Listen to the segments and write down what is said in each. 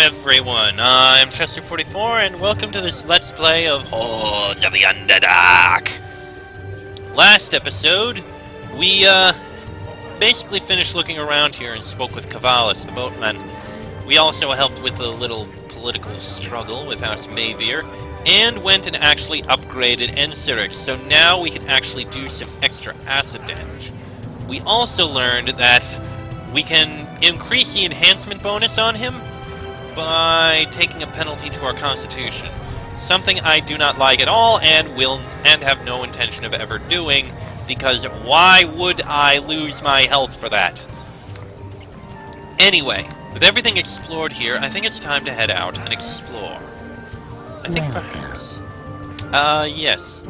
everyone, I'm Chester44 and welcome to this Let's Play of Hordes of the Underdark! Last episode, we basically finished looking around here and spoke with Cavalis, the boatman. We also helped with a little political struggle with House Mavir, and went and actually upgraded Ensirix, so now we can actually do some extra acid damage. We also learned that we can increase the enhancement bonus on him by taking a penalty to our constitution. Something I do not like at all and have no intention of ever doing, because why would I lose my health for that? Anyway, with everything explored here, I think it's time to head out and explore. I think perhaps... yes.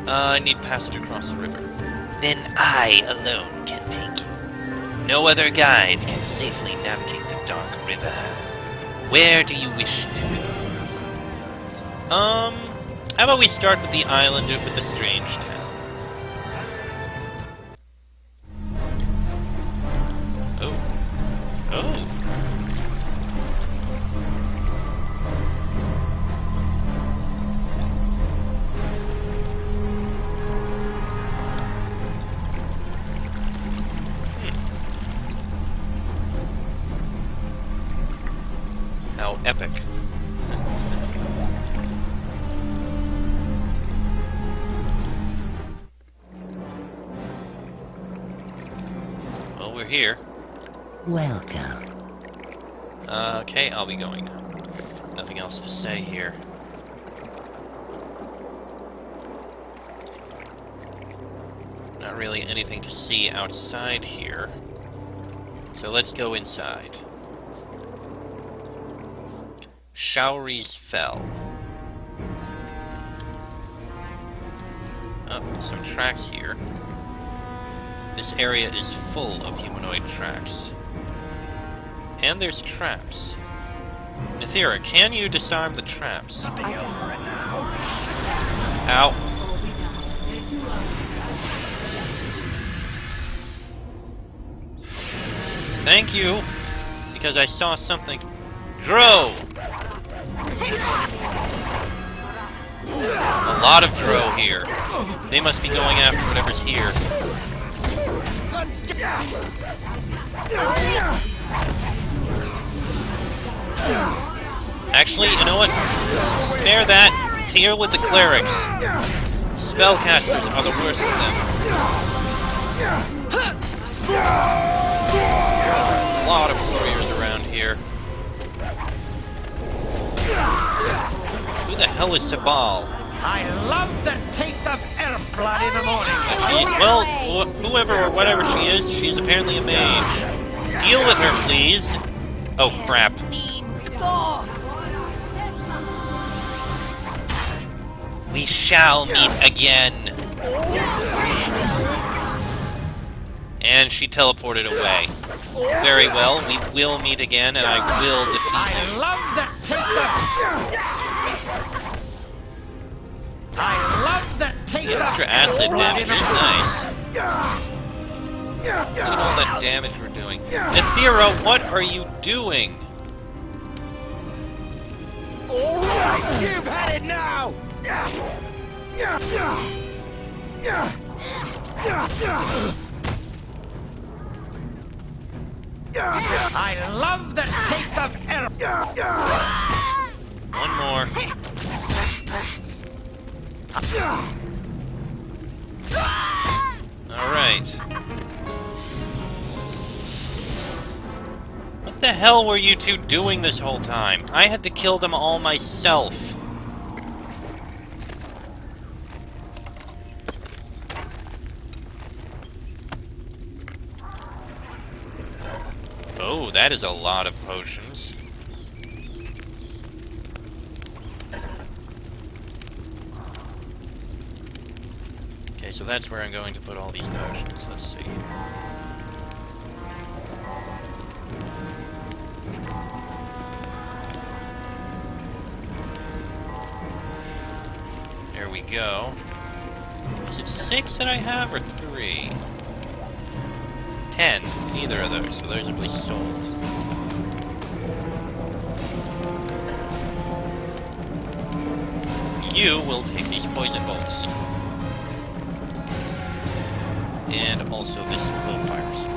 I need passage across the river. Then I alone can take you. No other guide can safely navigate the dark river. Where do you wish to go? How about we start with the island with the strange town? Oh. Oh. How epic. Well, we're here. Welcome. Okay, I'll be going now. Nothing else to say here. Not really anything to see outside here. So let's go inside. Shaori's Fell. Oh, some tracks here. This area is full of humanoid tracks. And there's traps. Nithira, can you disarm the traps? Ow. Thank you, because I saw something. Drow! A lot of Drow here. They must be going after whatever's here. Actually, you know what? Spare that. Deal with the clerics. Spellcasters are the worst of them. A lot of warriors around here. Who the hell is Sabal? I love the taste of elf blood in the morning. Whoever or whatever she is, she's apparently a mage. Deal with her, please. Oh, crap. We shall meet again. And she teleported away. Very well, we will meet again, and I will defeat you. I love the taste of... I love the taste The extra acid damage is nice. Look at all that damage we're doing. Nithira, what are you doing? Alright, you've had it now! I love the taste of elf. One more. Alright. What the hell were you two doing this whole time? I had to kill them all myself. Oh, that is a lot of potions. Okay, so that's where I'm going to put all these potions. Let's see. There we go. Is it 6 that I have, or 3? 10. Neither of those, so those will be sold. You will take these poison bolts. And also this will fires.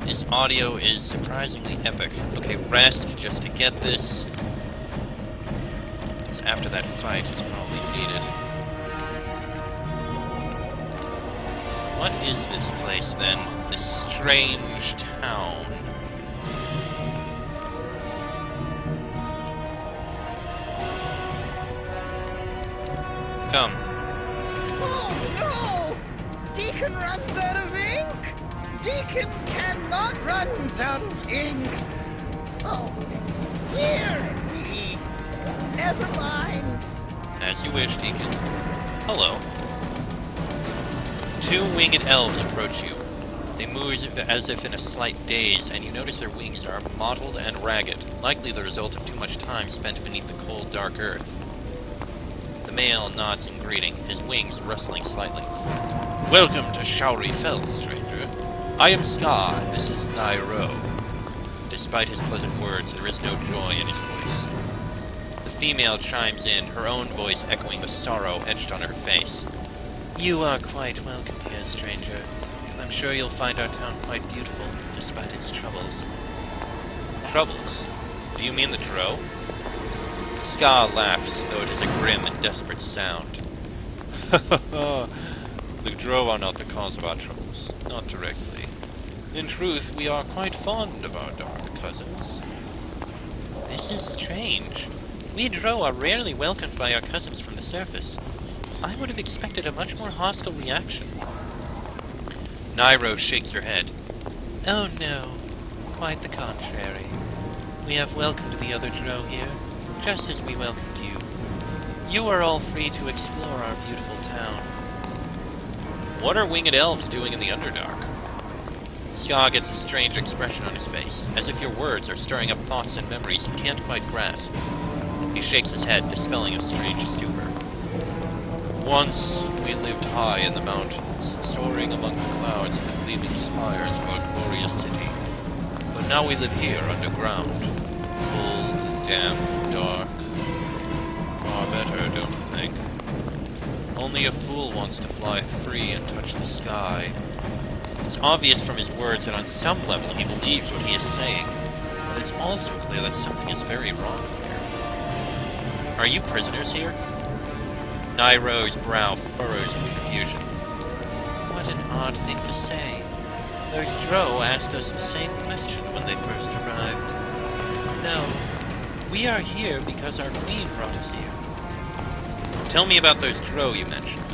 This audio is surprisingly epic. Okay, rest just to get this. Because after that fight, it's probably needed. What is this place then? This strange town. Come. Oh no! Deacon runs out of ink! Deacon cannot run out of ink! Oh, here we. Never mind. As you wish, Deacon. Hello. Two winged elves approach you. They move as if in a slight daze, and you notice their wings are mottled and ragged, likely the result of too much time spent beneath the cold, dark earth. The male nods in greeting, his wings rustling slightly. Welcome to Shaori Fell, stranger. I am Scar, and this is Nairo. Despite his pleasant words, there is no joy in his voice. The female chimes in, her own voice echoing the sorrow etched on her face. You are quite welcome here, stranger. I'm sure you'll find our town quite beautiful, despite its troubles. Troubles? Do you mean the Drow? Scar laughs, though it is a grim and desperate sound. The Drow are not the cause of our troubles, not directly. In truth, we are quite fond of our dark cousins. This is strange. We Drow are rarely welcomed by our cousins from the surface. I would have expected a much more hostile reaction. Nairo shakes her head. Oh no, quite the contrary. We have welcomed the other Drow here, just as we welcomed you. You are all free to explore our beautiful town. What are winged elves doing in the Underdark? Scar gets a strange expression on his face, as if your words are stirring up thoughts and memories he can't quite grasp. He shakes his head, dispelling a strange stupor. Once we lived high in the mountains, soaring among the clouds and the gleaming spires of our glorious city. But now we live here underground. Cold, damp, dark. Far better, don't you think? Only a fool wants to fly free and touch the sky. It's obvious from his words that on some level he believes what he is saying, but it's also clear that something is very wrong here. Are you prisoners here? Nairo's brow furrows in confusion. What an odd thing to say. Those Drow asked us the same question when they first arrived. No, we are here because our queen brought us here. Tell me about those Drow you mentioned.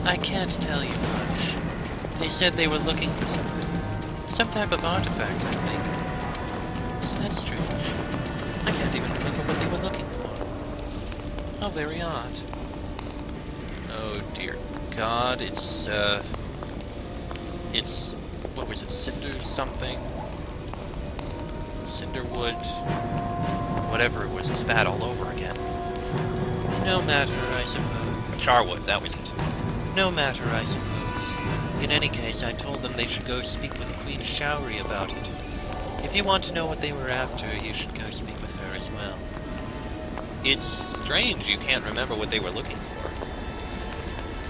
I can't tell you much. They said they were looking for something. Some type of artifact, I think. Isn't that strange? I can't even remember what they were looking for. How very odd. Oh dear God, it's, what was it, cinder something? Cinderwood? Whatever it was, it's that all over again. No matter, I suppose. Charwood, that was it. No matter, I suppose. In any case, I told them they should go speak with Queen Shaori about it. If you want to know what they were after, you should go speak with her as well. It's strange you can't remember what they were looking for.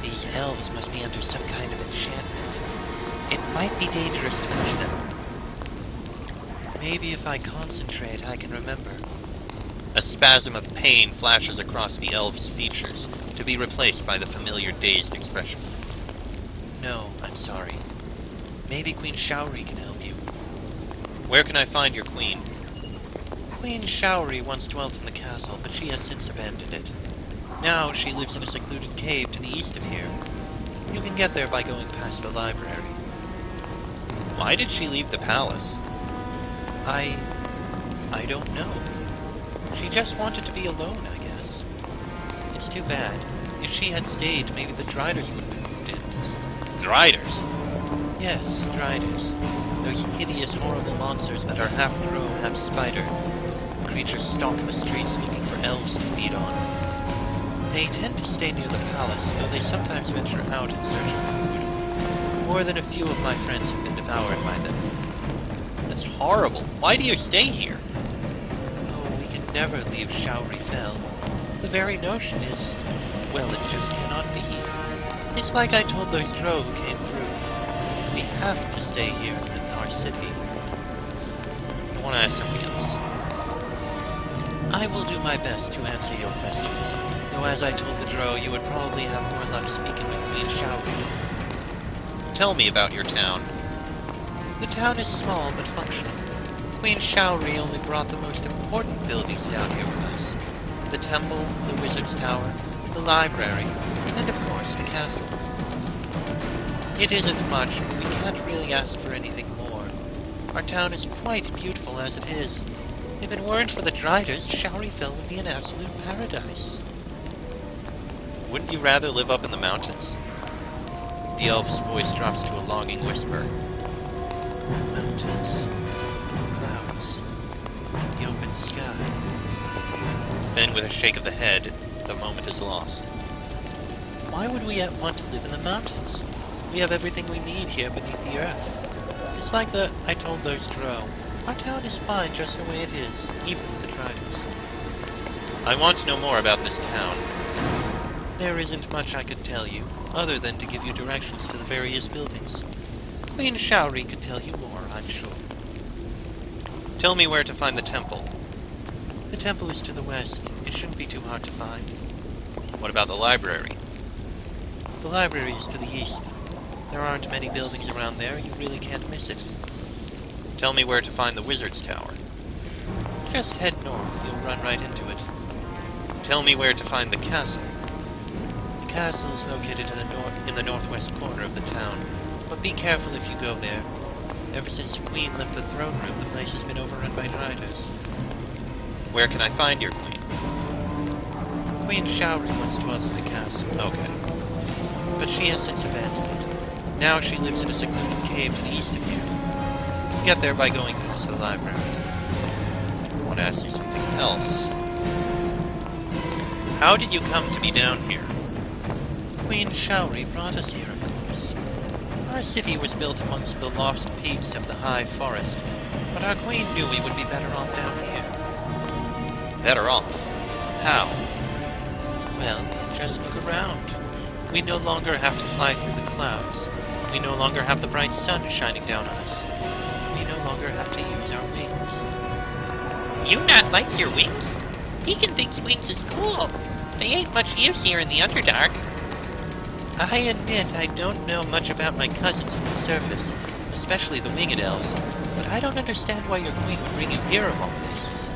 These elves must be under some kind of enchantment. It might be dangerous to push them. Maybe if I concentrate, I can remember. A spasm of pain flashes across the elf's features, to be replaced by the familiar dazed expression. No, I'm sorry. Maybe Queen Shaori can help you. Where can I find your queen? Queen Shaori once dwelt in the castle, but she has since abandoned it. Now she lives in a secluded cave to the east of here. You can get there by going past the library. Why did she leave the palace? I don't know. She just wanted to be alone, I guess. It's too bad. If she had stayed, maybe the Driders wouldn't have moved in. Driders? Yes, Driders. Those hideous, horrible monsters that are half crow, half spider. Creatures stalk the streets looking for elves to feed on. They tend to stay near the palace, though they sometimes venture out in search of food. More than a few of my friends have been devoured by them. That's horrible. Why do you stay here? Oh, we can never leave Shaori Fell. The very notion is, well, it just cannot be. It's like I told those Drow who came through. We have to stay here in our city. I want to ask something else. I will do my best to answer your questions, though as I told the Drow, you would probably have more luck speaking with Queen Shaori. Tell me about your town. The town is small but functional. Queen Shaori only brought the most important buildings down here with us. The temple, the wizard's tower, the library, and of course the castle. It isn't much, but we can't really ask for anything more. Our town is quite beautiful as it is. If it weren't for the Driders, Shaori Fell would be an absolute paradise. Wouldn't you rather live up in the mountains? The elf's voice drops to a longing whisper. Mountains, clouds, the open sky. Then, with a shake of the head, the moment is lost. Why would we want to live in the mountains? We have everything we need here beneath the earth. It's like I told those Drow. Our town is fine just the way it is, even with the Driders. I want to know more about this town. There isn't much I could tell you, other than to give you directions to the various buildings. Queen Shaori could tell you more, I'm sure. Tell me where to find the temple. The temple is to the west. It shouldn't be too hard to find. What about the library? The library is to the east. There aren't many buildings around there, you really can't miss it. Tell me where to find the wizard's tower. Just head north, you'll run right into it. Tell me where to find the castle. The castle is located in the northwest corner of the town, but be careful if you go there. Ever since the Queen left the throne room, the place has been overrun by Driders. Where can I find your queen? Queen Shaori once dwelt in the castle. Okay. But she has since abandoned it. Now she lives in a secluded cave to the east of here. Get there by going past the library. I want to ask you something else. How did you come to be down here? Queen Shaori brought us here, of course. Our city was built amongst the lost peaks of the high forest, but our queen knew we would be better off down here. Better off? How? Well, just look around. We no longer have to fly through the clouds. We no longer have the bright sun shining down on us. We no longer have to use our wings. You not like your wings? Deacon thinks wings is cool. They ain't much use here in the Underdark. I admit I don't know much about my cousins from the surface, especially the winged elves, but I don't understand why your queen would bring you here of all places.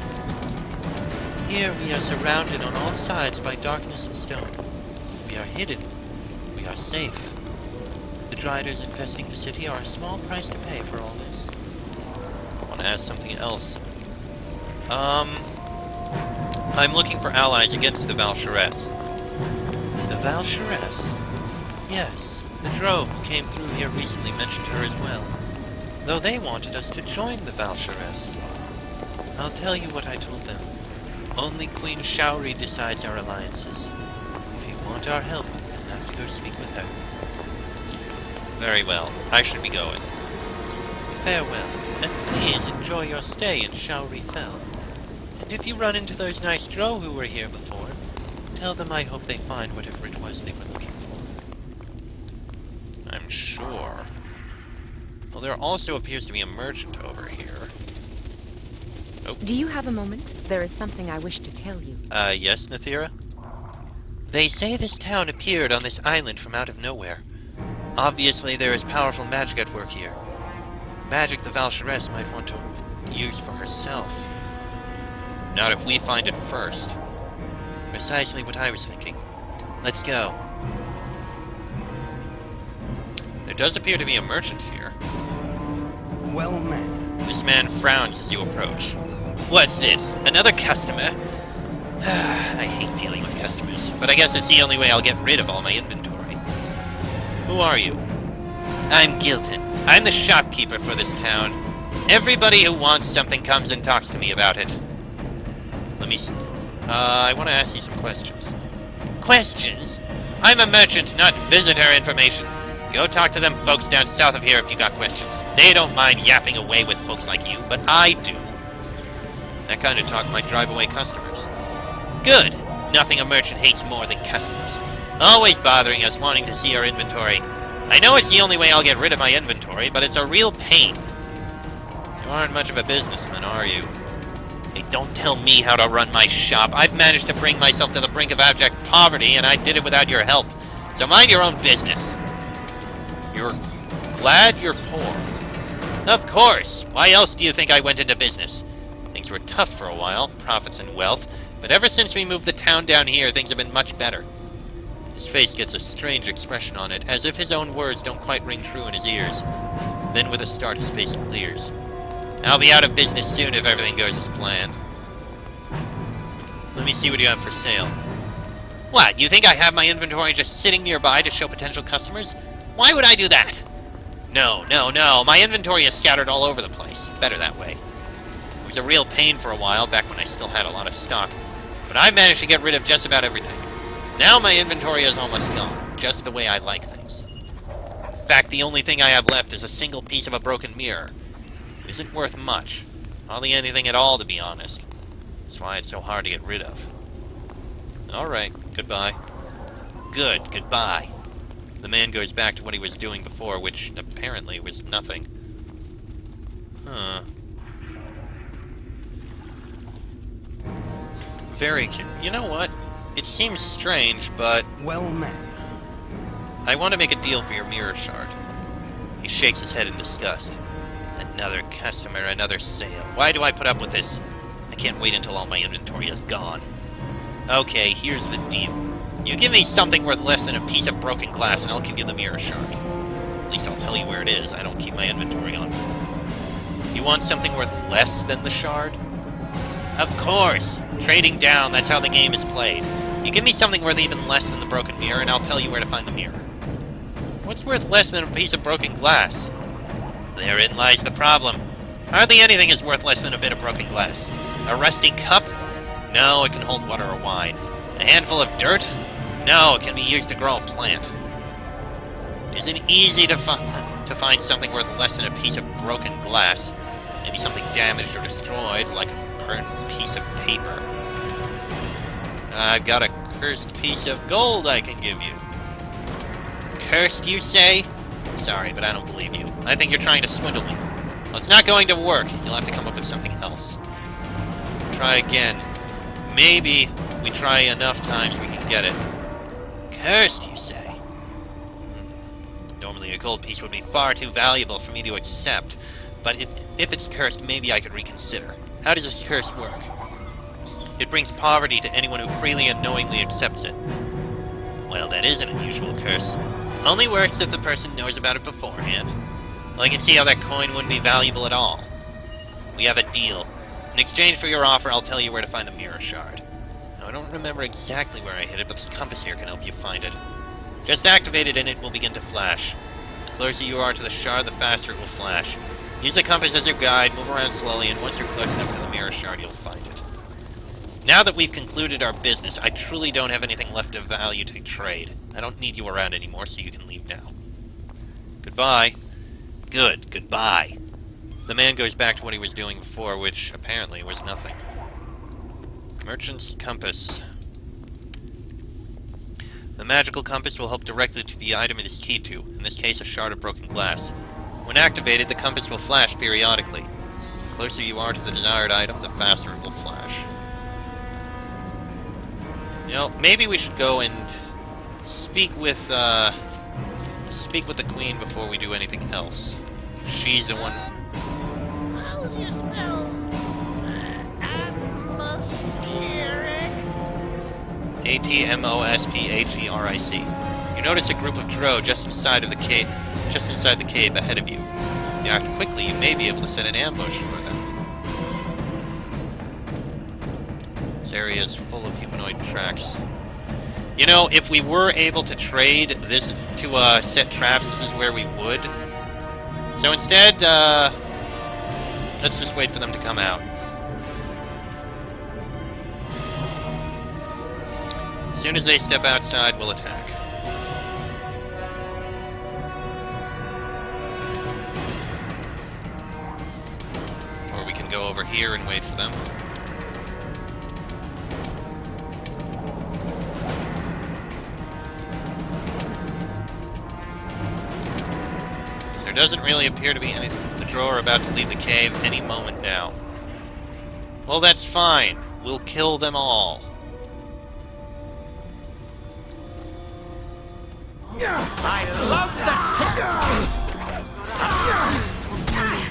Here we are surrounded on all sides by darkness and stone. We are hidden. We are safe. The Driders infesting the city are a small price to pay for all this. I want to ask something else. I'm looking for allies against the Val'Sharess. The Val'Sharess? Yes, the Drow who came through here recently mentioned her as well, though they wanted us to join the Val'Sharess. I'll tell you what I told them. Only Queen Shaori decides our alliances. If you want our help, you'll have to go speak with her. Very well, I should be going. Farewell, and please enjoy your stay in Shaori Fell. And if you run into those nice Drow who were here before, tell them I hope they find whatever it was they were looking for. I'm sure. Well, there also appears to be a merchant over here. Oh. Do you have a moment? There is something I wish to tell you. Yes, Nathira? They say this town appeared on this island from out of nowhere. Obviously, there is powerful magic at work here. Magic the Val'Sharess might want to use for herself. Not if we find it first. Precisely what I was thinking. Let's go. There does appear to be a merchant here. Well met. This man frowns as you approach. What's this? Another customer? I hate dealing with customers, but I guess it's the only way I'll get rid of all my inventory. Who are you? I'm Gilton. I'm the shopkeeper for this town. Everybody who wants something comes and talks to me about it. Let me see. I want to ask you some questions. Questions? I'm a merchant, not visitor information. Go talk to them folks down south of here if you got questions. They don't mind yapping away with folks like you, but I do. That kind of talk might drive away customers. Good. Nothing a merchant hates more than customers. Always bothering us, wanting to see our inventory. I know it's the only way I'll get rid of my inventory, but it's a real pain. You aren't much of a businessman, are you? Hey, don't tell me how to run my shop. I've managed to bring myself to the brink of abject poverty, and I did it without your help. So mind your own business. You're glad you're poor. Of course. Why else do you think I went into business? Things were tough for a while, profits and wealth, but ever since we moved the town down here, things have been much better. His face gets a strange expression on it, as if his own words don't quite ring true in his ears. Then with a start, his face clears. I'll be out of business soon if everything goes as planned. Let me see what you have for sale. What, you think I have my inventory just sitting nearby to show potential customers? Why would I do that? No. My inventory is scattered all over the place. Better that way. It was a real pain for a while, back when I still had a lot of stock. But I managed to get rid of just about everything. Now my inventory is almost gone, just the way I like things. In fact, the only thing I have left is a single piece of a broken mirror. It isn't worth much. Hardly anything at all, to be honest. That's why it's so hard to get rid of. Alright, goodbye. Good, goodbye. The man goes back to what he was doing before, which apparently was nothing. Huh. You know what? It seems strange, but... Well met. I want to make a deal for your mirror shard. He shakes his head in disgust. Another customer, another sale. Why do I put up with this? I can't wait until all my inventory is gone. Okay, here's the deal. You give me something worth less than a piece of broken glass, and I'll give you the mirror shard. At least I'll tell you where it is. I don't keep my inventory on me. You want something worth less than the shard? Of course! Trading down, that's how the game is played. You give me something worth even less than the broken mirror, and I'll tell you where to find the mirror. What's worth less than a piece of broken glass? Therein lies the problem. Hardly anything is worth less than a bit of broken glass. A rusty cup? No, it can hold water or wine. A handful of dirt? No, it can be used to grow a plant. It isn't easy to find something worth less than a piece of broken glass. Maybe something damaged or destroyed, like a burnt piece of paper. I've got a cursed piece of gold I can give you. Cursed, you say? Sorry, but I don't believe you. I think you're trying to swindle me. Well, it's not going to work. You'll have to come up with something else. Try again. Maybe we try enough times we can get it. Cursed, you say? Normally a gold piece would be far too valuable for me to accept, but if it's cursed, maybe I could reconsider. How does this curse work? It brings poverty to anyone who freely and knowingly accepts it. Well, that is an unusual curse. Only works if the person knows about it beforehand. Well, I can see how that coin wouldn't be valuable at all. We have a deal. In exchange for your offer, I'll tell you where to find the mirror shard. Now, I don't remember exactly where I hid it, but this compass here can help you find it. Just activate it and it will begin to flash. The closer you are to the shard, the faster it will flash. Use the compass as your guide, move around slowly, and once you're close enough to the mirror shard, you'll find it. Now that we've concluded our business, I truly don't have anything left of value to trade. I don't need you around anymore, so you can leave now. Goodbye. Good, goodbye. The man goes back to what he was doing before, which apparently was nothing. Merchant's compass. The magical compass will help directly to the item it is keyed to, in this case a shard of broken glass. When activated, the compass will flash periodically. The closer you are to the desired item, the faster it will flash. You know, maybe we should go and speak with the queen before we do anything else. She's the one. How do you spell atmospheric? Atmospheric. You notice a group of drow just inside the cave ahead of you. If you act quickly, you may be able to set an ambush for them. This area is full of humanoid tracks. You know, if we were able to trade this to set traps, this is where we would. So instead, let's just wait for them to come out. As soon as they step outside, we'll attack. go over here and wait for them. So there doesn't really appear to be any... The Drow are about to leave the cave any moment now. Well, that's fine. We'll kill them all.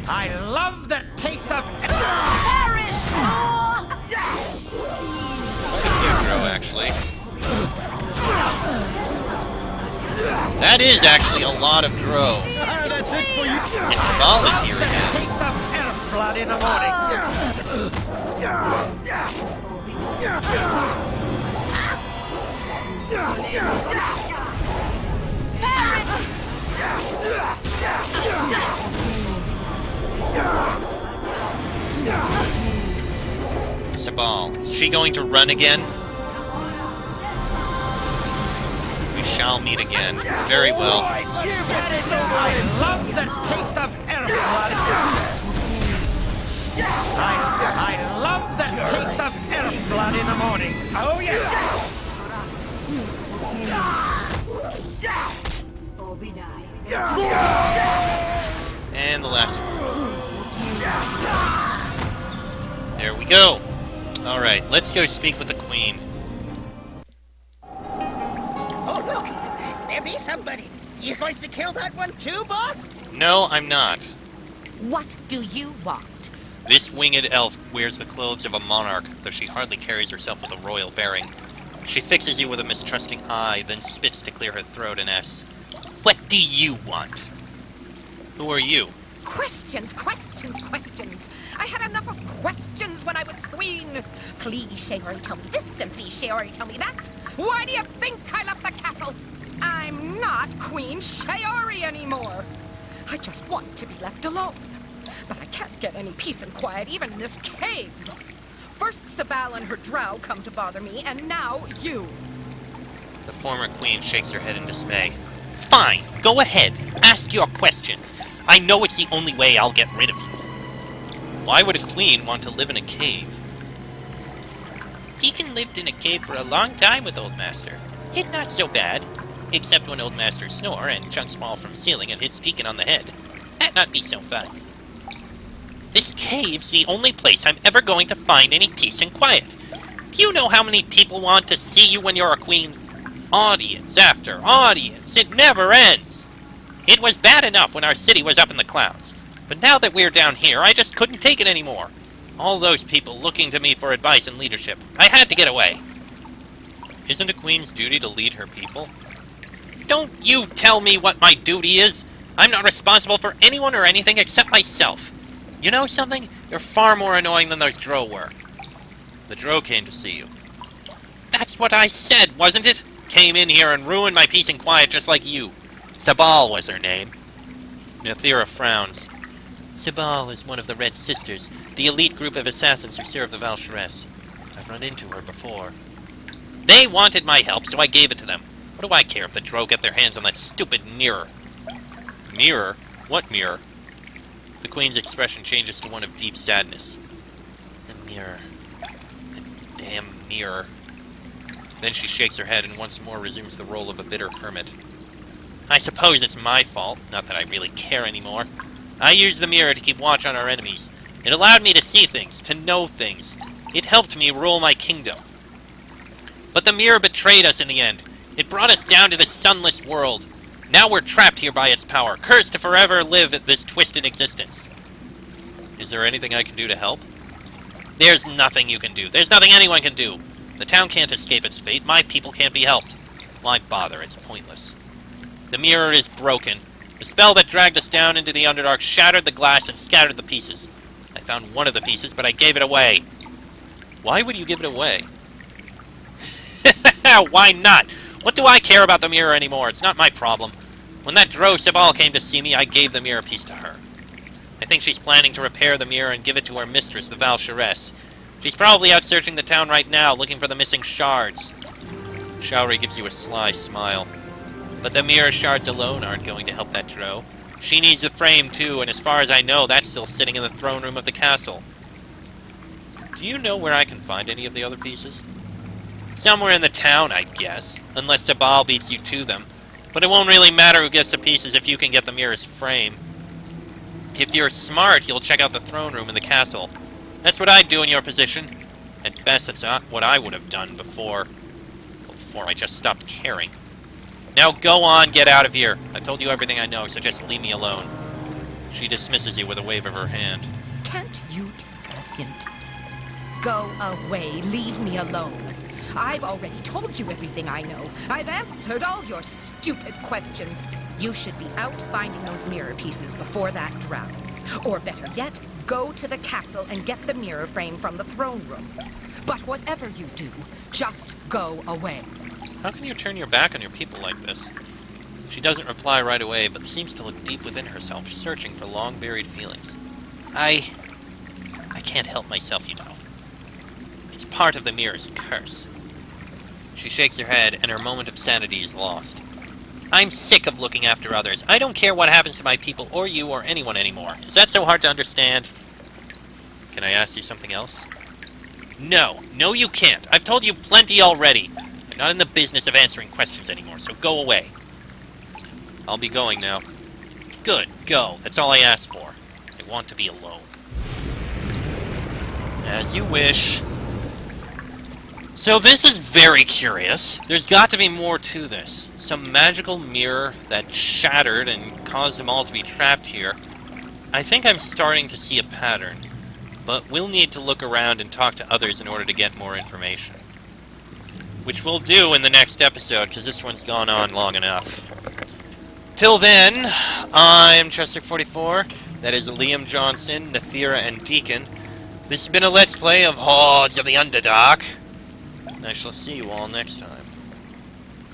I love the taste of Drow, actually. That is actually a lot of Drow. That's it for you. And Sabal is here again. Taste of elf blood in the morning. Sabal, is she going to run again? We shall meet again. Very well. I love the taste of elf blood. I love the taste of elf blood in the morning. Oh yeah. And the last one. There we go. Alright, let's go speak with the Queen. Oh look, there be somebody. You going to kill that one too, boss? No, I'm not. What do you want? This winged elf wears the clothes of a monarch, though she hardly carries herself with a royal bearing. She fixes you with a mistrusting eye, then spits to clear her throat and asks, "What do you want?" Who are you? Questions, questions, questions. I had enough of questions when I was queen. Please, Shaori, tell me this, and please, Shaori, tell me that. Why do you think I left the castle? I'm not Queen Shaori anymore. I just want to be left alone. But I can't get any peace and quiet even in this cave. First Sabal and her drow come to bother me, and now you. The former queen shakes her head in dismay. Fine, go ahead. Ask your questions. I know it's the only way I'll get rid of you. Why would a queen want to live in a cave? Deacon lived in a cave for a long time with Old Master. It not so bad. Except when Old Master snore and chunks fall from ceiling and hits Deacon on the head. That not be so fun. This cave's the only place I'm ever going to find any peace and quiet. Do you know how many people want to see you when you're a queen? Audience after audience. It never ends. It was bad enough when our city was up in the clouds. But now that we're down here, I just couldn't take it anymore. All those people looking to me for advice and leadership. I had to get away. Isn't a queen's duty to lead her people? Don't you tell me what my duty is. I'm not responsible for anyone or anything except myself. You know something? You're far more annoying than those Drow were. The Drow came to see you. That's what I said, wasn't it? Came in here and ruined my peace and quiet just like you. Sabal was her name. Nathira frowns. Sabal is one of the Red Sisters, the elite group of assassins who serve the Valsharess. I've run into her before. They wanted my help, so I gave it to them. What do I care if the Drow get their hands on that stupid mirror? Mirror? What mirror? The Queen's expression changes to one of deep sadness. The mirror. The damn mirror. Then she shakes her head and once more resumes the role of a bitter hermit. I suppose it's my fault, not that I really care anymore. I used the mirror to keep watch on our enemies. It allowed me to see things, to know things. It helped me rule my kingdom. But the mirror betrayed us in the end. It brought us down to this sunless world. Now we're trapped here by its power, cursed to forever live this twisted existence. Is there anything I can do to help? There's nothing you can do. There's nothing anyone can do. The town can't escape its fate. My people can't be helped. Why bother? It's pointless. The mirror is broken. The spell that dragged us down into the Underdark shattered the glass and scattered the pieces. I found one of the pieces, but I gave it away. Why would you give it away? Why not? What do I care about the mirror anymore? It's not my problem. When that Drow Sabal came to see me, I gave the mirror piece to her. I think she's planning to repair the mirror and give it to her mistress, the Valsharess. She's probably out searching the town right now, looking for the missing shards. Shaori gives you a sly smile. But the mirror shards alone aren't going to help that Drow. She needs the frame too, and as far as I know, that's still sitting in the throne room of the castle. Do you know where I can find any of the other pieces? Somewhere in the town, I guess. Unless Sabal beats you to them. But it won't really matter who gets the pieces if you can get the mirror's frame. If you're smart, you'll check out the throne room in the castle. That's what I'd do in your position. At best, that's not what I would have done before I just stopped caring. Now go on, get out of here. I've told you everything I know, so just leave me alone. She dismisses you with a wave of her hand. Can't you take a hint? Go away. Leave me alone. I've already told you everything I know. I've answered all your stupid questions. You should be out finding those mirror pieces before that drow. Or better yet, go to the castle and get the mirror frame from the throne room. But whatever you do, just go away. How can you turn your back on your people like this? She doesn't reply right away, but seems to look deep within herself, searching for long-buried feelings. I can't help myself, you know. It's part of the mirror's curse. She shakes her head, and her moment of sanity is lost. I'm sick of looking after others. I don't care what happens to my people, or you, or anyone anymore. Is that so hard to understand? Can I ask you something else? No. No, you can't. I've told you plenty already. I'm not in the business of answering questions anymore, so go away. I'll be going now. Good, go. That's all I asked for. I want to be alone. As you wish. So this is very curious. There's got to be more to this. Some magical mirror that shattered and caused them all to be trapped here. I think I'm starting to see a pattern. But we'll need to look around and talk to others in order to get more information. Which we'll do in the next episode, because this one's gone on long enough. Till then, I'm Chester44. That is Liam Johnson, Nathira, and Deacon. This has been a Let's Play of Hordes of the Underdark. And I shall see you all next time.